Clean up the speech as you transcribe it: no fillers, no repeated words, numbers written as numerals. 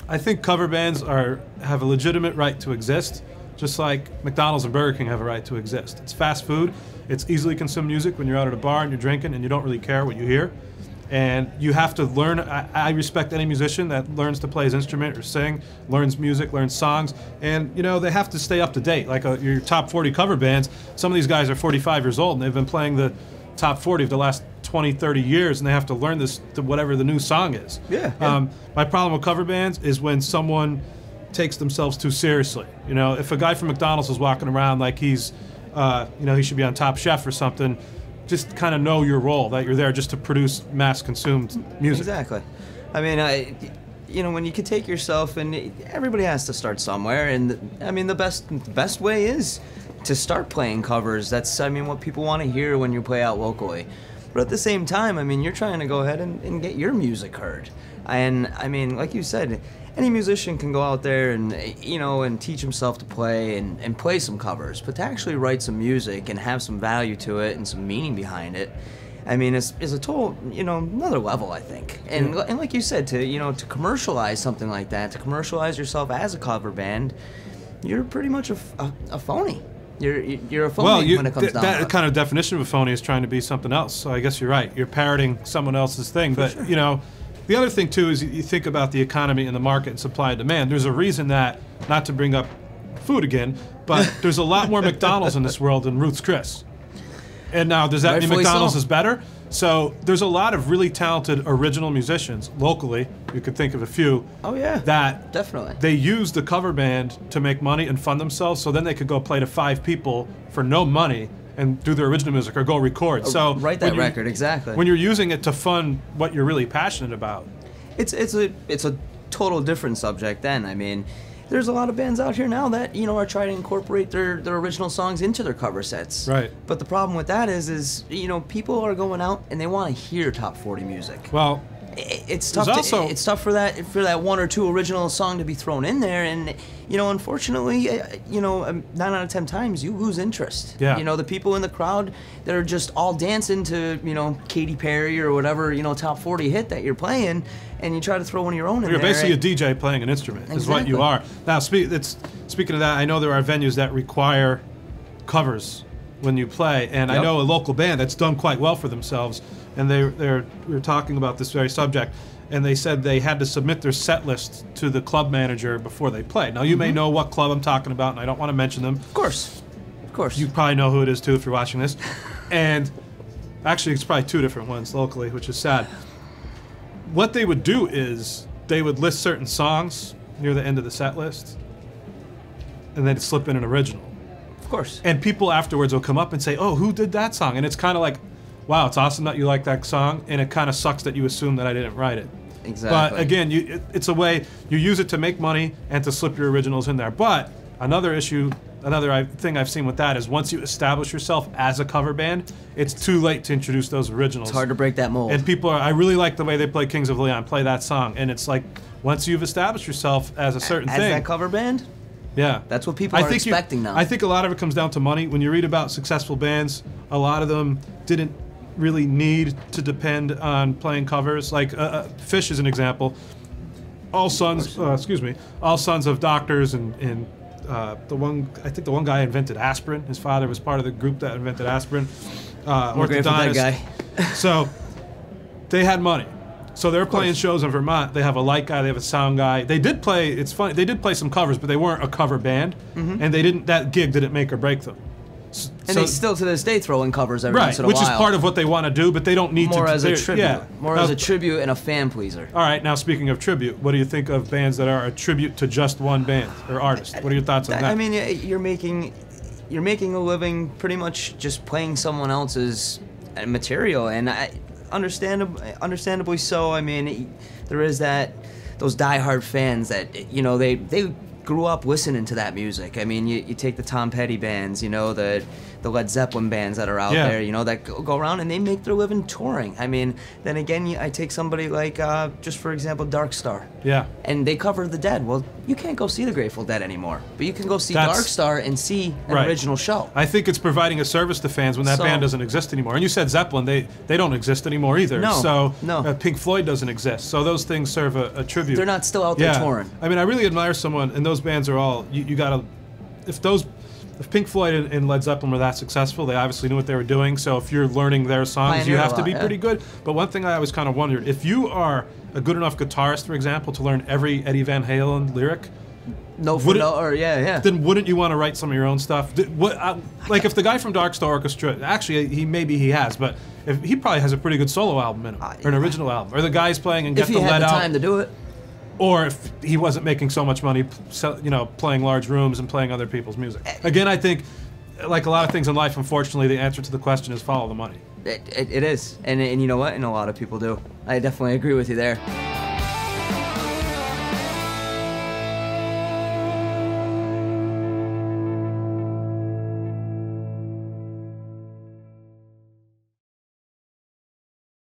I think cover bands have a legitimate right to exist, just like McDonald's and Burger King have a right to exist. It's fast food. It's easily consumed music when you're out at a bar and you're drinking and you don't really care what you hear. And you have to learn. I respect any musician that learns to play his instrument or sing, learns music, learns songs, and you know they have to stay up to date. Like your top 40 cover bands, some of these guys are 45 years old and they've been playing the top 40 of the last 20, 30 years, and they have to learn this to whatever the new song is. Yeah. My problem with cover bands is when someone takes themselves too seriously. You know, if a guy from McDonald's is walking around like he's, you know, he should be on Top Chef or something. Just kind of know your role, that you're there just to produce mass-consumed music. Exactly. I mean, you know, when you can take yourself, and everybody has to start somewhere, and I mean, the best way is to start playing covers. That's, I mean, what people want to hear when you play out locally. But at the same time, I mean, you're trying to go ahead and get your music heard. And I mean, like you said, any musician can go out there and, you know, and teach himself to play and play some covers, but to actually write some music and have some value to it and some meaning behind it, I mean, is a total, you know, another level, I think. And like you said, to commercialize something like that, to commercialize yourself as a cover band, you're pretty much a phony. You're a phony when it comes down to it. That kind of definition of a phony is trying to be something else. So I guess you're right. You're parroting someone else's thing. But, you know, the other thing, too, is you think about the economy and the market and supply and demand. There's a reason that, not to bring up food again, but there's a lot more McDonald's in this world than Ruth's Chris. And now, does that mean McDonald's is better? So there's a lot of really talented original musicians locally. You could think of a few. Oh yeah, that definitely. They use the cover band to make money and fund themselves. So then they could go play to 5 people for no money and do their original music or go record. So write that record, exactly. When you're using it to fund what you're really passionate about, it's a total different subject. Then I mean, there's a lot of bands out here now that, you know, are trying to incorporate their original songs into their cover sets. Right. But the problem with that is you know, people are going out and they want to hear top 40 music. Well, it's tough. It's tough for that 1 or 2 original song to be thrown in there, and you know, unfortunately, you know, 9 out of 10 times you lose interest. Yeah. You know, the people in the crowd that are just all dancing to, you know, Katy Perry or whatever, you know, top 40 hit that you're playing, and you try to throw one of your own in you're there. You're basically a DJ playing an instrument. Is what you are. Now, speaking of that, I know there are venues that require covers when you play, and I know a local band that's done quite well for themselves. And we were talking about this very subject, and they said they had to submit their set list to the club manager before they played. Now, you may know what club I'm talking about, and I don't want to mention them. Of course. Of course. You probably know who it is, too, if you're watching this. And actually, it's probably 2 different ones locally, which is sad. What they would do is they would list certain songs near the end of the set list, and then slip in an original. Of course. And people afterwards will come up and say, oh, who did that song? And it's kind of like, wow, it's awesome that you like that song, and it kind of sucks that you assume that I didn't write it. Exactly. But again, it's a way you use it to make money and to slip your originals in there. But another thing I've seen with that is once you establish yourself as a cover band, it's too late to introduce those originals. It's hard to break that mold. And people I really like the way they play Kings of Leon, play that song. And it's like, once you've established yourself as a certain thing. As that cover band? Yeah. That's what people are expecting now. I think a lot of it comes down to money. When you read about successful bands, a lot of them didn't really need to depend on playing covers. Like Fish is an example. All sons of doctors, and I think the one guy invented aspirin. His father was part of the group that invented aspirin. Orthodontist. That guy. So they had money. So they're playing shows in Vermont. They have a light guy. They have a sound guy. They did play. It's funny. They did play some covers, but they weren't a cover band, and they didn't. That gig didn't make or break them. And they still to this day throw in covers every once in a while. Which is part of what they want to do, but they don't need more to. As a tribute. Yeah. More as a tribute and a fan pleaser. All right. Now, speaking of tribute, what do you think of bands that are a tribute to just one band or artist? What are your thoughts on that? I mean, you're making a living pretty much just playing someone else's material, and understandably so. I mean, there is those diehard fans that, you know, they grew up listening to that music. I mean, you take the Tom Petty bands, you know, the Led Zeppelin bands that are out there, you know, that go around and they make their living touring. I mean, then again, I take somebody like, just for example, Dark Star. Yeah. And they cover the Dead. Well, You can't go see the Grateful Dead anymore, but you can go see That's- Dark Star and see an Right. original show. I think it's providing a service to fans when that So- band doesn't exist anymore. And you said Zeppelin, they don't exist anymore either. No, So no. Pink Floyd doesn't exist. So those things serve a tribute. They're not still out there Yeah. touring. I mean, I really admire someone, and those bands are all, you gotta, if Pink Floyd and Led Zeppelin were that successful, they obviously knew what they were doing. So if you're learning their songs, you Pioneered have a to lot, be yeah. pretty good. But one thing I always kind of wondered, if you are a good enough guitarist, for example, to learn every Eddie Van Halen lyric, then wouldn't you want to write some of your own stuff? Like if the guy from Dark Star Orchestra, actually he has, but if he probably has a pretty good solo album in him, or an original album, or the guy's playing and If get he the had lead the out, time to do it. or if he wasn't making so much money, playing large rooms and playing other people's music. Again, I think, like a lot of things in life, unfortunately, the answer to the question is follow the money. It is, and you know what? And a lot of people do. I definitely agree with you there.